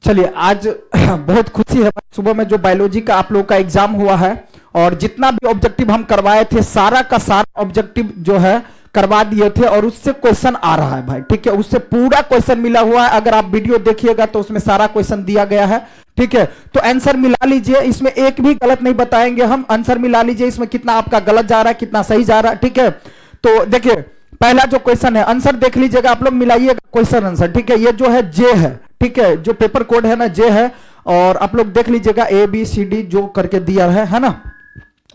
चलिए आज बहुत खुशी है सुबह में जो बायोलॉजी का आप लोगों का एग्जाम हुआ है और जितना भी ऑब्जेक्टिव हम करवाए थे सारा का सारा ऑब्जेक्टिव जो है करवा दिए थे और उससे क्वेश्चन आ रहा है भाई। ठीक है, उससे पूरा क्वेश्चन मिला हुआ है। अगर आप वीडियो देखिएगा तो उसमें सारा क्वेश्चन दिया गया है। ठीक है, तो आंसर मिला लीजिए, इसमें एक भी गलत नहीं बताएंगे हम। आंसर मिला लीजिए, इसमें कितना आपका गलत जा रहा है कितना सही जा रहा है। ठीक है, तो देखिए पहला जो क्वेश्चन है आंसर देख लीजिएगा, आप लोग मिलाइएगा क्वेश्चन आंसर। ठीक है, ये जो है जे है। ठीक है, जो पेपर कोड है ना जे है, और आप लोग देख लीजिएगा ABCD जो करके दिया है ना।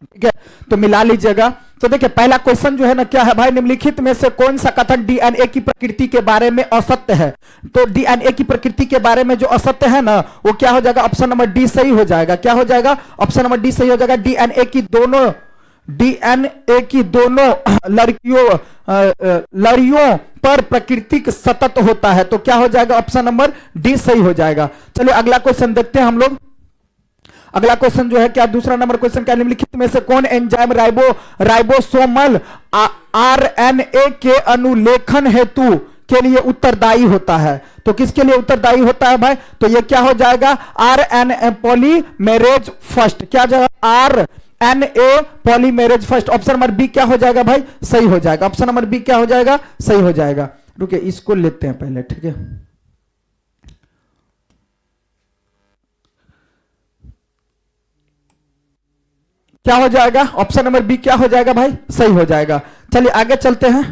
ठीक है, तो मिला लीजिएगा। तो देखिए पहला क्वेश्चन जो है ना क्या है भाई, निम्नलिखित में से कौन सा कथन DNA की प्रकृति के बारे में असत्य है। तो DNA की प्रकृति के बारे में जो असत्य है ना वो क्या हो जाएगा, ऑप्शन नंबर डी सही हो जाएगा। क्या हो जाएगा, ऑप्शन नंबर डी सही हो जाएगा। DNA की दोनों लड़ियों पर प्राकृतिक सतत होता है। तो क्या हो जाएगा, ऑप्शन नंबर डी सही हो जाएगा। चलिए अगला क्वेश्चन देखते हैं हम लोग। अगला क्वेश्चन जो है क्या, दूसरा नंबर क्वेश्चन क्या, निम्नलिखित में से कौन एंजाइम राइबोसोमल RNA के अनुलेखन हेतु के लिए उत्तरदायी होता है। तो किसके लिए उत्तरदायी होता है भाई, तो ये क्या हो जाएगा, RNA पॉलीमेरेज फर्स्ट। क्या जाएगा, RNA polymerase first. Option number B क्या हो जाएगा भाई, सही हो जाएगा। ऑप्शन नंबर बी क्या हो जाएगा, सही हो जाएगा। रुकिए इसको लेते हैं पहले। ठीक है, क्या हो जाएगा, ऑप्शन नंबर बी क्या हो जाएगा भाई, सही हो जाएगा। चलिए आगे चलते हैं।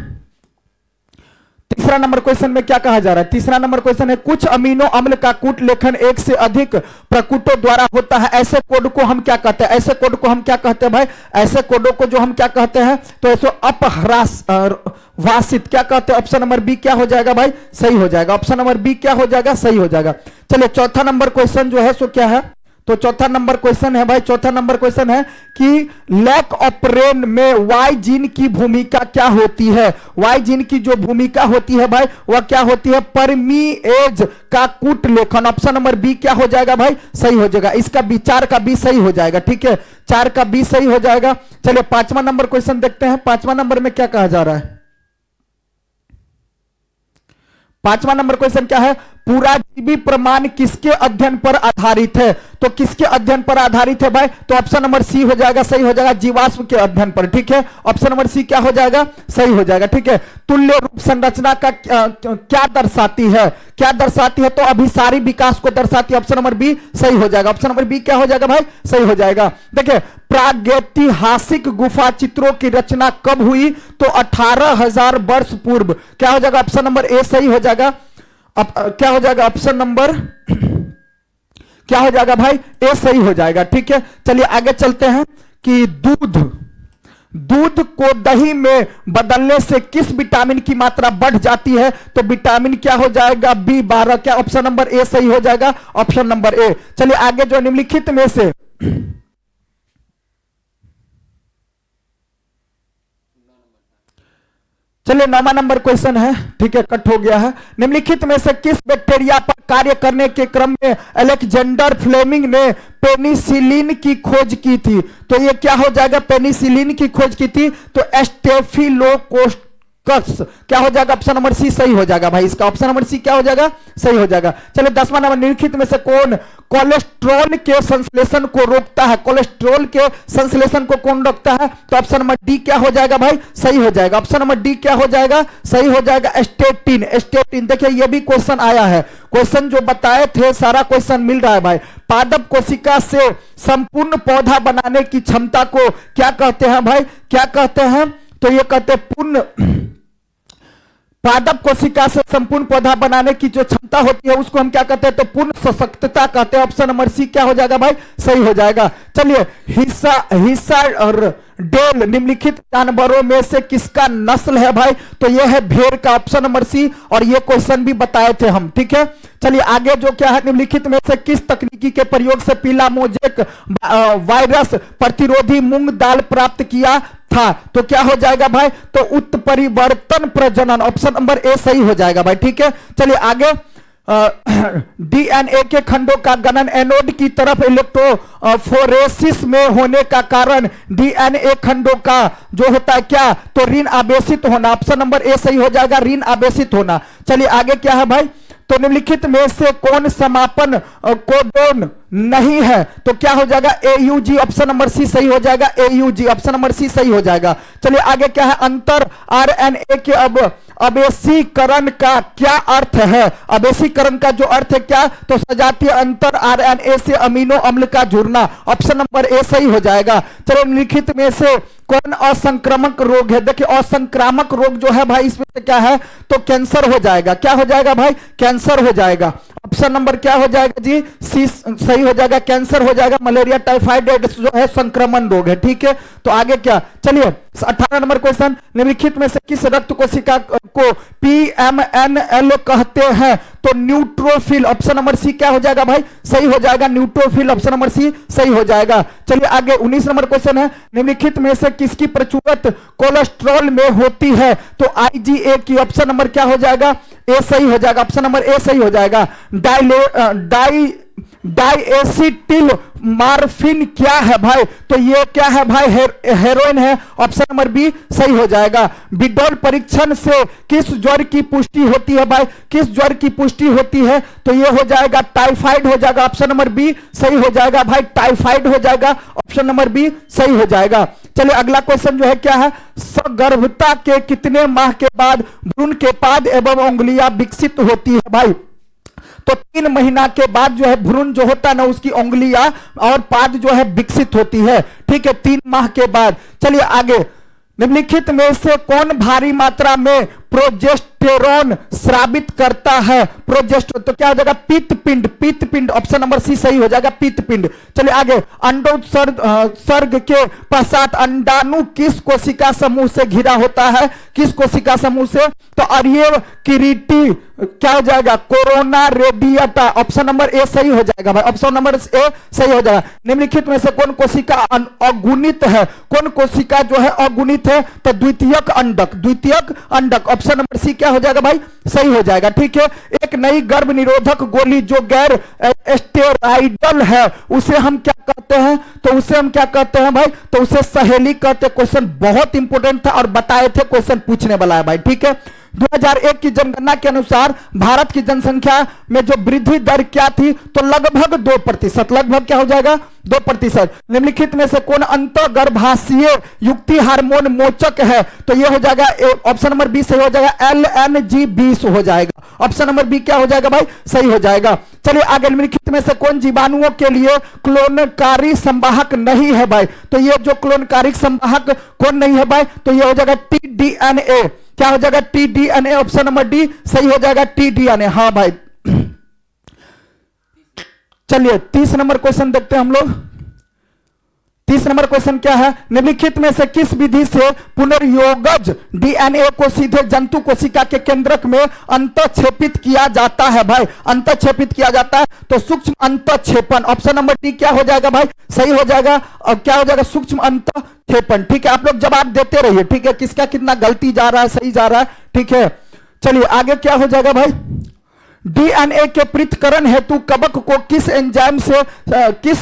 तीसरा नंबर क्वेश्चन में क्या कहा जा रहा है, तीसरा नंबर क्वेश्चन है कुछ अमीनो अम्ल का कूट लेखन एक से अधिक प्रकूटों द्वारा होता है। ऐसे कोड को हम क्या कहते हैं, ऐसे कोड को हम क्या कहते हैं भाई, ऐसे कोडों को जो हम क्या कहते हैं, तो ऐसे अपह्रासित क्या कहते हैं। ऑप्शन नंबर बी क्या हो जाएगा भाई, सही हो जाएगा। ऑप्शन नंबर बी क्या हो जाएगा, सही हो जाएगा। चलिए चौथा नंबर क्वेश्चन जो है सो क्या है, तो चौथा नंबर क्वेश्चन है भाई, चौथा नंबर क्वेश्चन है कि लैक ऑफ ब्रेन में वाई जीन की भूमिका क्या होती है। वाई जीन की जो भूमिका होती है भाई वह क्या होती है, परमीएज का कूट लेखन। ऑप्शन नंबर बी क्या हो जाएगा भाई, सही हो जाएगा। इसका बी, 4 का बी सही हो जाएगा। ठीक है, 4 का बी सही हो जाएगा। चलिए पांचवा नंबर क्वेश्चन देखते हैं। पांचवा नंबर में क्या कहा जा रहा है, पांचवा नंबर क्वेश्चन क्या है, पूरा जीवी प्रमाण किसके अध्ययन पर आधारित है। तो किसके अध्ययन पर आधारित है भाई, तो ऑप्शन नंबर सी हो जाएगा, सही हो जाएगा, जीवाश्म के अध्ययन पर। ठीक है, ऑप्शन नंबर सी क्या हो जाएगा, सही हो जाएगा। ठीक है, तुल्य रूप संरचना का क्या दर्शाती है, क्या दर्शाती है, तो अभिसारी विकास को दर्शाती है। ऑप्शन नंबर बी सही हो जाएगा। ऑप्शन नंबर बी क्या हो जाएगा भाई, सही हो जाएगा। देखिए प्रागैतिहासिक गुफा चित्रों की रचना कब हुई, तो 18,000 वर्ष पूर्व। क्या हो जाएगा, ऑप्शन नंबर ए सही हो जाएगा। अब क्या हो जाएगा, ऑप्शन नंबर क्या हो जाएगा भाई, ए सही हो जाएगा। ठीक है, चलिए आगे चलते हैं कि दूध को दही में बदलने से किस विटामिन की मात्रा बढ़ जाती है। तो विटामिन क्या हो जाएगा, B12। क्या ऑप्शन नंबर ए सही हो जाएगा, ऑप्शन नंबर ए। चलिए आगे जो निम्नलिखित में से चलिए 9वां नंबर क्वेश्चन है। ठीक है, कट हो गया है। निम्नलिखित में से किस बैक्टीरिया पर कार्य करने के क्रम में अलेक्जेंडर फ्लेमिंग ने पेनिसिलिन की खोज की थी। तो ये क्या हो जाएगा, पेनिसिलिन की खोज की थी, तो स्टेफिलोकोकस। क्या हो जाएगा, ऑप्शन नंबर सी सही हो जाएगा भाई। इसका ऑप्शन नंबर सी क्या हो जाएगा, सही हो जाएगा। चलिए 10वां नंबर, निम्नलिखित में से कौन कोलेस्ट्रॉल के संश्लेषण को रोकता है। कोलेस्ट्रॉल के संश्लेषण को कौन रोकता है, तो ऑप्शन नंबर डी क्या हो जाएगा भाई, सही हो जाएगा। ऑप्शन नंबर डी क्या हो जाएगा, सही हो जाएगा, स्टेटिन। स्टेटिन देखिए ये भी क्वेश्चन आया है, क्वेश्चन जो बताए थे सारा क्वेश्चन मिल रहा है भाई। पादप कोशिका से संपूर्ण पौधा बनाने की क्षमता को क्या कहते हैं भाई, क्या कहते हैं, तो ये कहते हैं पूर्ण पादप कोशिका से संपूर्ण पौधा बनाने की जो क्षमता होती है उसको हम क्या कहते हैं, तो पूर्ण सशक्तता कहते हैं। ऑप्शन नंबर सी क्या हो जाएगा भाई, सही हो जाएगा। चलिए हिस्सा और डेल निम्नलिखित जानवरों में से किसका नस्ल है भाई, तो यह है भेड़ का। ऑप्शन नंबर सी, और ये क्वेश्चन भी बताए थे हम। ठीक है, चलिए आगे जो क्या है, निम्नलिखित में से किस तकनीकी के प्रयोग से पीला मोजेक वायरस प्रतिरोधी मूंग दाल प्राप्त किया था। तो क्या हो जाएगा भाई, तो उत्परिवर्तन प्रजनन। ऑप्शन नंबर ए सही हो जाएगा भाई। ठीक है, चलिए आगे डीएनए के खंडों का गणन एनोड की तरफ इलेक्ट्रोफोरेसिस में होने का कारण डीएनए खंडों का जो होता है क्या, तो ऋण आवेशित होना। ऑप्शन नंबर ए सही हो जाएगा, ऋण आवेशित होना। चलिए आगे क्या है भाई, तो निम्नलिखित में से कौन समापन कोडोन नहीं है? तो क्या हो जाएगा? AUG, ऑप्शन नंबर सी सही हो जाएगा। AUG, ऑप्शन नंबर सी सही हो जाएगा। चलिए आगे क्या है? अंतर RNA के अबेसीकरण का क्या अर्थ है? अबेसीकरण का जो अर्थ है क्या? तो सजातीय अंतर RNA से अमीनो अम्ल का जुड़ना, ऑप्शन नंबर ए सही हो जाएगा। चलो निम्नलिखित में से कौन असंक्रामक रोग है? देखिए असंक्रामक रोग जो है भाई इसमें से क्या है? तो कैंसर हो जाएगा। क्या हो जाएगा भाई? कैंसर हो जाएगा। ऑप्शन नंबर क्या हो जाएगा जी? सी सही हो जाएगा, कैंसर हो जाएगा। मलेरिया, टाइफाइड, एड्स जो है संक्रमण रोग है, ठीक है। तो आगे क्या? चलिए 18 नंबर क्वेश्चन, निम्नलिखित में से किस रक्त कोशिका को PMNL कहते हैं? तो न्यूट्रोफिल, ऑप्शन नंबर सी क्या हो जाएगा भाई? सही हो जाएगा, न्यूट्रोफिल, ऑप्शन नंबर सी सही हो जाएगा। चलिए आगे 19 नंबर क्वेश्चन है, निम्नलिखित में से किसकी प्रचुरत कोलेस्ट्रॉल में होती है? तो IgA की, ऑप्शन नंबर क्या हो जाएगा? ए सही हो जाएगा, ऑप्शन नंबर ए सही हो जाएगा। डाइएसिटिल मार्फिन क्या है भाई? तो ये क्या है भाई? हेरोइन है, ऑप्शन नंबर बी सही हो जाएगा। बिडोल परीक्षण से किस ज्वर की पुष्टि होती है भाई? किस ज्वर की पुष्टि होती है? तो ये हो जाएगा टाइफाइड हो जाएगा, ऑप्शन नंबर बी सही हो जाएगा भाई, टाइफाइड हो जाएगा, ऑप्शन नंबर बी सही हो जाएगा। चलिए अगला क्वेश्चन जो है क्या है? सगर्भता के कितने माह के बाद भ्रूण के पाद एवं उंगलियां विकसित होती है भाई? तो 3 महीना के बाद जो है भ्रूण जो होता है ना उसकी उंगलियां और पाद जो है विकसित होती है, ठीक है, 3 माह के बाद। चलिए आगे, निम्नलिखित में से कौन भारी मात्रा में प्रोजेस्टेरोन स्रावित करता है? प्रोजेस्टेरोन तो क्या हो जाएगा? पित्तपिंड, पित्तपिंड, ऑप्शन नंबर सी सही हो जाएगा, पित्तपिंड। चलिए आगे, अंडोत्सर्ग के पश्चात अंडाणु किस कोशिका समूह से घिरा होता है? किस कोशिका समूह से? तो अरिय किरीटी क्या हो जाएगा? Corona radiata, option number A सही हो जाएगा भाई, ऑप्शन नंबर ए सही हो जाएगा। निम्नलिखित में से कौन कोशिका अगुणित है? कौन कोशिका जो है अगुणित है? तो द्वितीयक अंडक, द्वितीयक अंडक, ऑप्शन नंबर सी क्या हो जाएगा भाई? सही हो जाएगा, ठीक है। एक नई गर्भ निरोधक गोली जो गैर स्टेरॉइडल है उसे हम क्या कहते हैं? तो उसे हम क्या कहते हैं भाई? तो उसे सहेली कहते हैं। क्वेश्चन बहुत इंपॉर्टेंट था और बताए थे, क्वेश्चन पूछने वाला है भाई, ठीक है। 2001 की जनगणना के अनुसार भारत की जनसंख्या में जो वृद्धि दर क्या थी? तो लगभग 2%, लगभग क्या हो जाएगा? 2%। निम्नलिखित में से कौन अंतर्गर्भाशयी युक्ति हार्मोन मोचक है? तो ये हो जाएगा ऑप्शन नंबर बी सही हो जाएगा, LNG20 हो जाएगा, ऑप्शन नंबर बी क्या हो जाएगा भाई? सही हो जाएगा। चलिए आगे, निम्नलिखित में से कौन जीवाणुओं के लिए क्लोनकारी संवाहक नहीं है भाई? तो ये जो क्लोनकारी संवाहक कौन नहीं है भाई? तो ये हो जाएगा tDNA, क्या हो जाएगा? tDNA, ऑप्शन नंबर डी सही हो जाएगा, tDNA। हाँ भाई। चलिए 30 नंबर क्वेश्चन देखते हैं हम लोग। 30 नंबर क्वेश्चन क्या है? निम्नलिखित में से किस विधि से पुनर्योगज DNA को सीधे जंतु कोशिका के केंद्रक में अंतःक्षेपित किया जाता है भाई? अंतःक्षेपित किया जाता है तो सूक्ष्म अंतःक्षेपण, ऑप्शन नंबर डी क्या हो जाएगा भाई? सही हो जाएगा। और क्या हो जाएगा? सूक्ष्म अंतःक्षेपण, ठीक है। आप लोग जवाब देते रहिए, ठीक है, किसका कितना गलती जा रहा है, सही जा रहा है, ठीक है। चलिए आगे क्या हो जाएगा भाई? DNA के पृथक्करण हेतु कवक को किस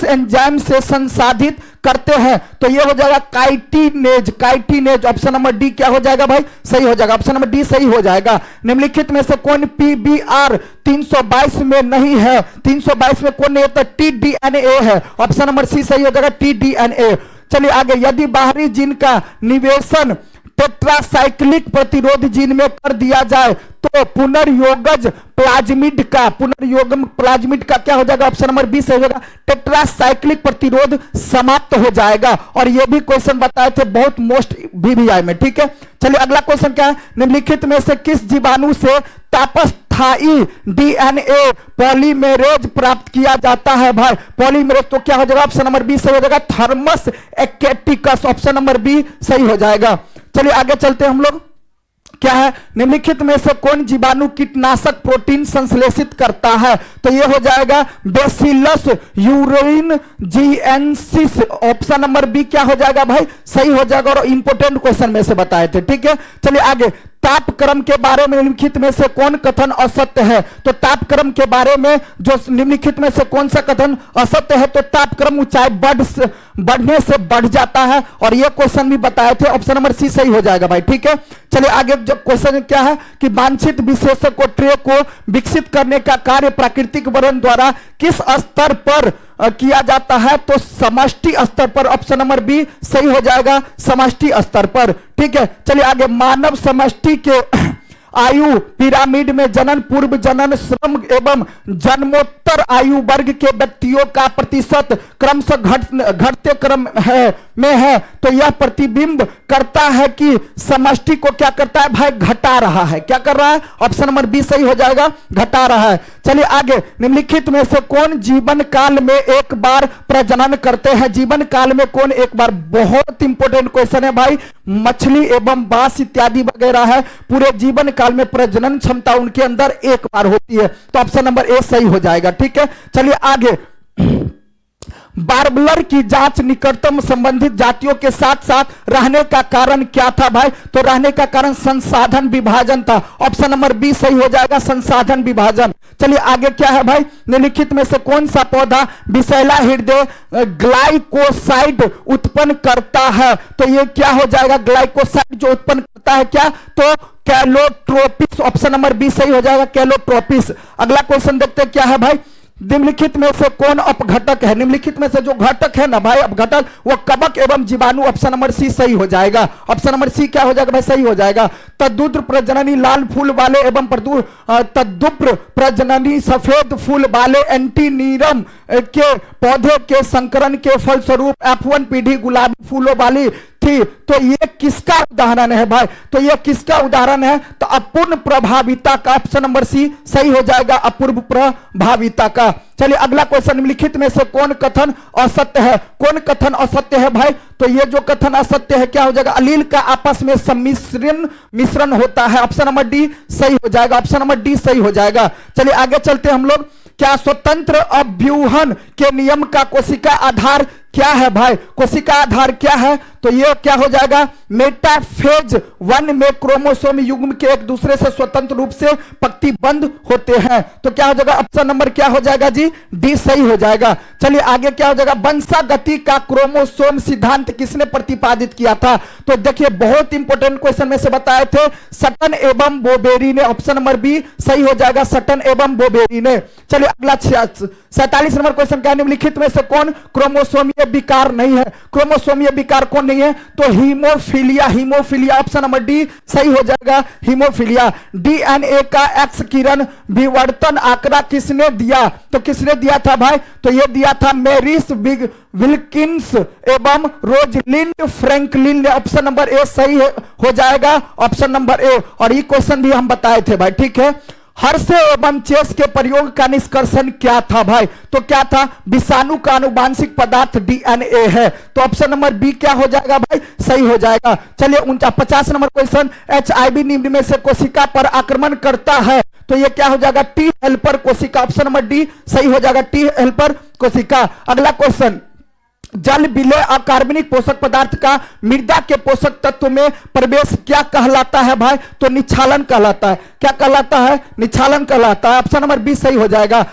एंजाइम से संसाधित करते हैं? तो ये हो जाएगा chitinase, chitinase, option number D क्या हो जाएगा भाई? सही हो जाएगा, ऑप्शन नंबर डी सही हो जाएगा। निम्नलिखित में से कौन PBR 322 में नहीं है? 322 में कौन नहीं है? तो tDNA है, ऑप्शन नंबर सी सही हो जाएगा, tDNA। चलिए आगे, यदि बाहरी जीन का निवेशन टेट्रासाइक्लिक प्रतिरोध जीन में कर दिया जाए तो पुनर्योगज प्लाज्मिड का, पुनर्योगम प्लाज्मिड का क्या हो जाएगा? ऑप्शन नंबर बी सही होगा, टेट्रासाइक्लिक प्रतिरोध समाप्त हो जाएगा। और ये भी क्वेश्चन बताए थे बहुत मोस्ट VVI में, ठीक है। चलिए अगला क्वेश्चन क्या है? निम्नलिखित में से किस जीवाणु से तापस्थायी DNA पॉलीमेरेज प्राप्त किया जाता है भाई? पॉलीमेरेज तो क्या हो जाएगा? ऑप्शन नंबर बी सही हो जाएगा, थर्मस एक्टिकस, ऑप्शन नंबर बी सही हो जाएगा। चलिए आगे चलते हैं हम लोग। क्या है? निम्नलिखित में से कौन जीवाणु कीटनाशक प्रोटीन संश्लेषित करता है? तो ये हो जाएगा बेसिलस यूरेनजिएंसिस, ऑप्शन नंबर बी क्या हो जाएगा भाई? सही हो जाएगा। और इंपोर्टेंट क्वेश्चन में से बताए थे, ठीक है। चलिए आगे, तापक्रम के बारे में निम्नलिखित में से कौन कथन असत्य है? तो तापक्रम के बारे में जो निम्नलिखित में से कौन सा कथन असत्य है? तो तापक्रम ऊंचाई बढ़ने से बढ़ जाता है, और यह क्वेश्चन भी बताए थे, ऑप्शन नंबर सी सही हो जाएगा भाई, ठीक है। चलिए आगे जो क्वेश्चन क्या है कि वांछित विशेषण को ट्रे को विकसित करने का कार्य प्राकृतिक वर्ण द्वारा किस स्तर पर किया जाता है? तो समष्टि स्तर पर। ऑप्शन नंबर बी सही हो जाएगा, समष्टि स्तर पर। ठीक है, चलिए आगे। मानव समष्टि के आयु पिरामिड में जनन, पूर्व जनन, श्रम एवं जन्मोत्तर आयु वर्ग के व्यक्तियों का प्रतिशत क्रमशः घटते क्रम में है। तो यह प्रतिबिंब करता है कि समष्टि को क्या करता है भाई? घटा रहा है। क्या कर रहा है? ऑप्शन नंबर बी सही हो जाएगा, घटा रहा है। चलिए आगे। निम्नलिखित में से कौन जीवन काल में एक बार प्रजनन करते हैं? जीवन काल में कौन एक बार? बहुत इंपॉर्टेंट क्वेश्चन है भाई। मछली एवं बांस इत्यादि वगैरह है, पूरे जीवन काल में प्रजनन क्षमता उनके अंदर एक बार होती है। तो ऑप्शन नंबर ए सही हो जाएगा। ठीक है, चलिए आगे। बार्बलर की जांच निकटतम संबंधित जातियों के साथ साथ रहने का कारण क्या था भाई? तो रहने का कारण संसाधन विभाजन था। ऑप्शन नंबर बी सही हो जाएगा, संसाधन विभाजन। चलिए आगे क्या है भाई? निम्नलिखित में से कौन सा पौधा विषैला हृदय ग्लाइकोसाइड उत्पन्न करता है? तो ये क्या हो जाएगा? ग्लाइकोसाइड जो उत्पन्न करता है क्या? तो कैलोट्रोपिस। ऑप्शन नंबर बी सही हो जाएगा, कैलोट्रोपिस। अगला क्वेश्चन देखते हैं क्या है भाई? निम्नलिखित में से कौन अपघटक है? निम्नलिखित में से जो घटक है ना भाई, अपघटक, वो कवक एवं जीवाणु। ऑप्शन नंबर सी सही हो जाएगा। ऑप्शन नंबर सी क्या हो जाएगा भाई? सही हो जाएगा। तद्दुप्र प्रजननी लाल फूल वाले एवं तद्दुप्र प्रजननी सफेद फूल वाले एंटीनीरम के पौधे के संकरण के फलस्वरूप F1 पीढ़ी गुलाबी फूलों वाली थी। तो ये किसका उदाहरण है भाई? तो ये किसका उदाहरण है? तो अपूर्ण प्रभाविता का। ऑप्शन नंबर सी सही हो जाएगा, अपूर्व प्रभाविता का। चलिए अगला क्वेश्चन। निम्नलिखित में से कौन कथन असत्य है? कौन कथन असत्य है भाई? तो ये जो कथन असत्य है क्या हो जाएगा? अलील का आपस में मिश्रण होता है। ऑप्शन नंबर डी सही हो जाएगा, ऑप्शन नंबर डी सही हो जाएगा। चलिए आगे चलते हैं हम लोग। क्या स्वतंत्र अभ्यूहन के नियम का कोशिका आधार क्या है भाई? कोशिका आधार क्या है? तो ये क्या हो जाएगा? मेटाफेज 1 में क्रोमोसोम युग्म के एक दूसरे से स्वतंत्र रूप से पंक्तिबद्ध होते हैं। तो क्या हो जाएगा? ऑप्शन नंबर क्या हो जाएगा जी? डी सही हो जाएगा। चलिए आगे क्या हो जाएगा? वंशागति का क्रोमोसोम सिद्धांत किसने प्रतिपादित किया था? तो देखिए बहुत इंपॉर्टेंट क्वेश्चन में से बताए थे, सटन एवं बोबेरी ने। ऑप्शन नंबर बी सही हो जाएगा, सटन एवं बोबेरी ने। चलिए अगला 47 नंबर क्वेश्चन क्या? निम्नलिखित में से कौन क्रोमोसोमीय विकार नहीं है? क्रोमोसोमीय विकार कौन नहीं है? तो haemophilia. Haemophilia option number D सही हो जाएगा, हीमोफीलिया। डीएनए का एक्स किरण विवर्तन आंकड़ा किसने दिया? तो किसने दिया था भाई? तो ये दिया था मैरिस विल्किंस एवं रोजलिंड फ्रैंकलिन ने। ऑप्शन नंबर ए सही हो जाएगा, ऑप्शन नंबर ए। और ये क्वेश्चन भी हम बताए थे भाई। ठीक है, हर्षे एवं चेस के प्रयोग का निष्कर्षण क्या था भाई? तो क्या था? विषाणु का आनुवांशिक पदार्थ डीएनए है। तो ऑप्शन नंबर बी क्या हो जाएगा भाई? सही हो जाएगा। चलिए 50 नंबर क्वेश्चन। एचआईवी निम्न में से कोशिका पर आक्रमण करता है। तो ये क्या हो जाएगा? टी हेल्पर कोशिका। ऑप्शन नंबर डी सही हो जाएगा, टी हेल्पर कोशिका। अगला क्वेश्चन। जल विलय अकार्बनिक पोषक पदार्थ का मृदा के पोषक तत्व में प्रवेश क्या कहलाता है भाई? तो निक्षालन कहलाता है। क्या कहलाता है? निक्षालन कहलाता है। ऑप्शन नंबर बी सही हो जाएगा।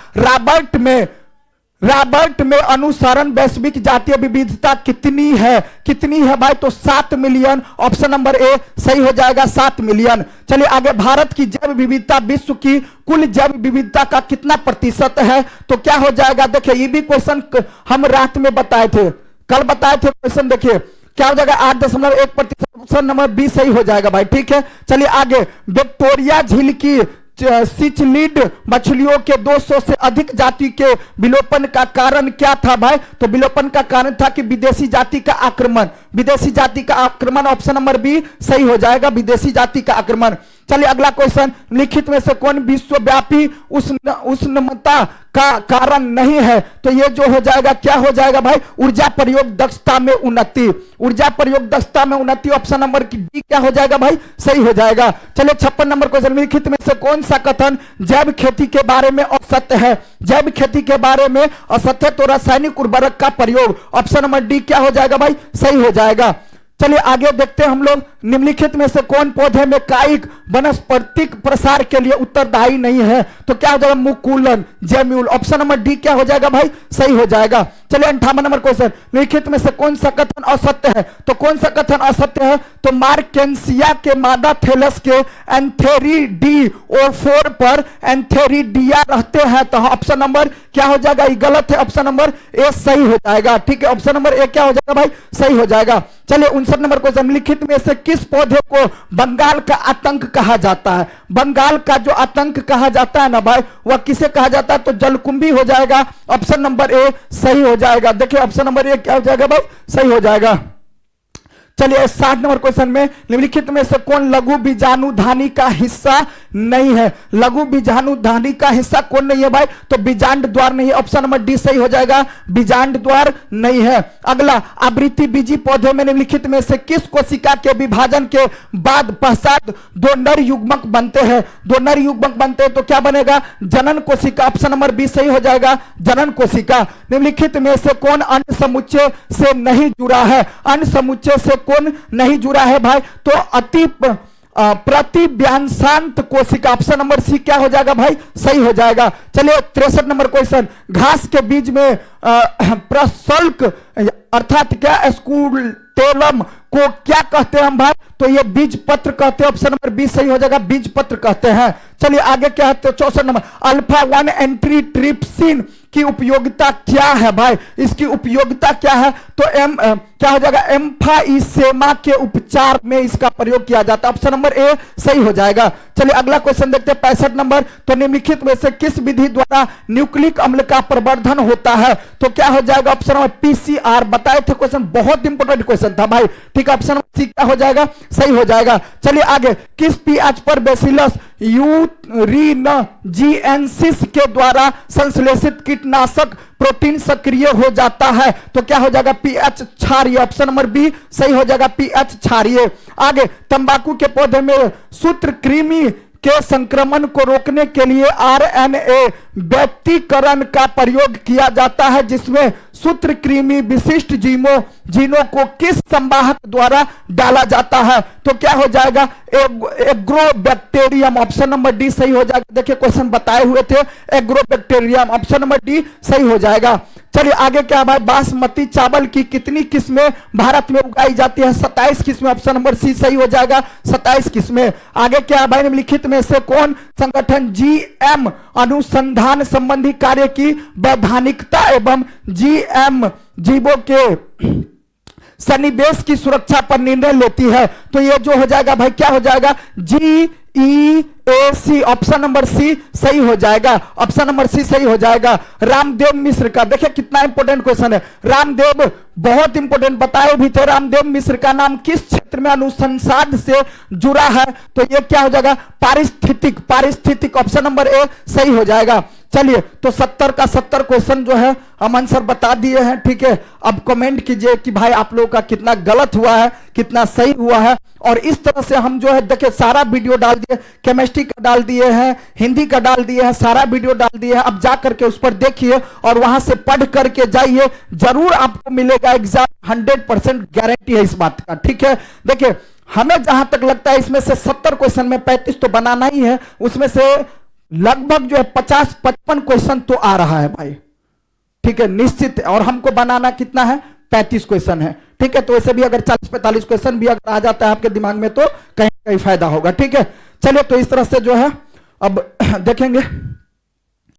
रॉबर्ट में अनुसरण वैश्विक जातीय विविधता कितनी है? कितनी है भाई? तो 7 मिलियन। ऑप्शन नंबर ए सही हो जाएगा, 7 मिलियन। चलिए आगे। भारत की जैव विविधता विश्व की कुल जैव विविधता का कितना प्रतिशत है? तो क्या हो जाएगा? देखिए ये भी क्वेश्चन हम रात में बताए थे, कल बताए थे क्वेश्चन। देखिए क्या हो जाएगा? 8.1%। ऑप्शन नंबर बी सही हो जाएगा भाई। ठीक है, चलिए आगे। विक्टोरिया झील की सिचलिड मछलियों के 200 से अधिक जाति के विलोपन का कारण क्या था भाई? तो विलोपन का कारण था कि विदेशी जाति का आक्रमण। विदेशी जाति का आक्रमण। ऑप्शन नंबर बी सही हो जाएगा, विदेशी जाति का आक्रमण। चलिए अगला क्वेश्चन। लिखित में से कौन विश्वव्यापी उष्णता का कारण नहीं है? तो ये जो हो जाएगा क्या हो जाएगा भाई? ऊर्जा प्रयोग दक्षता में उन्नति। ऊर्जा प्रयोग दक्षता में उन्नति। ऑप्शन नंबर डी क्या हो जाएगा भाई? सही हो जाएगा। चलिए 56 नंबर क्वेश्चन। लिखित में से कौन सा कथन जैव खेती के बारे में असत्य है? जैव खेती के बारे में असत्य। तो रासायनिक उर्वरक का प्रयोग। ऑप्शन नंबर डी क्या हो जाएगा भाई? सही हो जाएगा। चलिए आगे देखते हैं हम लोग। निम्नलिखित में से कौन पौधे में कायिक वनस्पतिक प्रसार के लिए उत्तरदायी नहीं है? तो क्या हो जाएगा? मुकुलन, जेम्यूल। ऑप्शन नंबर डी क्या हो जाएगा भाई? सही हो जाएगा। चलिए 58 नंबर क्वेश्चन, निम्नलिखित में से कौन सा कथन असत्य है? तो कौन सा कथन असत्य है? तो मार्केंसिया के मादा थैलस के एंथेरिडिओफोर पर एंथेरिडिया रहते हैं। तो ऑप्शन नंबर क्या हो जाएगा? ये गलत है, ऑप्शन नंबर ए सही हो जाएगा। ठीक है, ऑप्शन नंबर ए क्या हो जाएगा भाई? सही हो जाएगा। चलिए 59 नंबर क्वेश्चन, निम्नलिखित में से किस पौधे को बंगाल का आतंक कहा जाता है? बंगाल का जो आतंक कहा जाता है ना भाई, वह किसे कहा जाता है? तो जलकुंभी हो जाएगा, ऑप्शन नंबर ए सही हो जाएगा। देखिए ऑप्शन नंबर ए क्या हो जाएगा भाई? सही हो जाएगा। चलिए 60 नंबर क्वेश्चन में, निम्नलिखित में से कौन लघु बीजाणुधानी का हिस्सा नहीं है? लघु बीजाणुधानी का हिस्सा कौन नहीं है भाई? तो बीजांड द्वार नहीं है, ऑप्शन नंबर डी सही हो जाएगा, बीजांड द्वार नहीं है। अगला, आवृत्ति बीजी पौधे में निम्नलिखित में से किस कोशिका के विभाजन के बाद पश्चात दो नर युग्मक बनते हैं? दो नर युग्मक बनते हैं तो क्या बनेगा? जनन कोशिका, ऑप्शन नंबर बी सही हो जाएगा, जनन कोशिका। निम्नलिखित में से कौन अन्य समुच्चय से नहीं जुड़ा है? अन्य समुच्चय से कौन नहीं जुड़ा है भाई? तो अति प्रतिव्यांशांत कोशिका, ऑप्शन नंबर सी क्या हो जाएगा भाई? सही हो जाएगा। चलिए 63 नंबर क्वेश्चन, घास के बीज में प्रशल्क अर्थात क्या स्कूटेलम को क्या कहते हैं हम भाई? तो ये बीज पत्र कहते हैं, ऑप्शन नंबर बी सही हो जाएगा, बीज पत्र कहते हैं। चलिए आगे क्या है? तो 64 नंबर, अल्फा 1 एंट्रीट्रिप्सिन की उपयोगिता क्या है भाई? इसकी उपयोगिता क्या है? तो क्या हो जाएगा? एम्फाइसेमा के उपचार में इसका प्रयोग किया जाता है, ऑप्शन नंबर ए सही हो जाएगा। चलिए अगला क्वेश्चन देखते हैं 65 नंबर, तो निम्नलिखित में से किस विधि द्वारा न्यूक्लिक अम्ल का प्रवर्धन होता है? तो क्या हो जाएगा? ऑप्शन नंबर पीसीआर, बताए थे क्वेश्चन, बहुत इंपॉर्टेंट क्वेश्चन था भाई। ठीक है, ऑप्शन नंबर सी क्या हो जाएगा? सही हो जाएगा। चलिए आगे, किस पीएच पर बेसिलस यूरिनजीएंसिस के द्वारा संश्लेषित कीटनाशक प्रोटीन सक्रिय हो जाता है? तो क्या हो जाएगा? पीएच क्षारीय, ऑप्शन नंबर बी सही हो जाएगा, पीएच क्षारीय। आगे, तंबाकू के पौधे में सूत्रकृमि के संक्रमण को रोकने के लिए आरएनए व्यक्तिकरण का प्रयोग किया जाता है, जिसमें सूत्रकृमि विशिष्ट जीनों को किस संवाहक द्वारा डाला जाता है? तो क्या हो जाएगा? एग्रोबैक्टीरियम, ऑप्शन नंबर डी सही हो जाएगा। देखिए क्वेश्चन बताए हुए थे, एग्रोबैक्टीरियम, ऑप्शन नंबर डी सही हो जाएगा। चलिए आगे क्या भाई, बासमती चावल की कितनी किस्में भारत में उगाई जाती है? 27 किस्में, ऑप्शन नंबर सी सही हो जाएगा, 27 किस्में। आगे क्या भाई, निम्नलिखित में से कौन संगठन जीएम अनुसंधान संबंधी कार्य की वैधानिकता एवं जीएम जीवों के सन्निवेश की सुरक्षा पर निर्णय लेती है? तो ये जो हो जाएगा भाई, क्या हो जाएगा? GEAC, ऑप्शन नंबर सी सही हो जाएगा, ऑप्शन नंबर सी सही हो जाएगा। रामदेव मिश्र का, देखिए कितना इंपॉर्टेंट क्वेश्चन है, रामदेव बहुत इंपॉर्टेंट बताए भी थे, रामदेव मिश्र का नाम किस क्षेत्र में अनुसंधान से जुड़ा है? तो ये क्या हो जाएगा? पारिस्थितिक, ऑप्शन नंबर ए सही हो जाएगा। चलिए तो 70 का 70 क्वेश्चन जो है हम आंसर बता दिए हैं। ठीक है, अब कमेंट कीजिए कि भाई आप लोगों का कितना गलत हुआ है, कितना सही हुआ है। और इस तरह से हम जो है देखिए सारा वीडियो डाल दिए, केमिस्ट्री का डाल दिए हैं, हिंदी का डाल दिए हैं, सारा वीडियो डाल दिए हैं। अब जा करके उस पर देखिए और वहां से पढ़ करके जाइए, जरूर आपको मिलेगा एग्जाम, 100% गारंटी है इस बात का। ठीक है, देखिए हमें जहां तक लगता है इसमें से 70 क्वेश्चन में 35 तो बनाना ही है, उसमें से लगभग जो है 50-55 क्वेश्चन तो आ रहा है भाई। ठीक है, निश्चित। और हमको बनाना कितना है? 35 क्वेश्चन है। ठीक है, तो ऐसे भी अगर 40-45 क्वेश्चन भी अगर आ जाता है आपके दिमाग में तो कहीं कहीं फायदा होगा। ठीक है, चलिए तो इस तरह से जो है अब देखेंगे।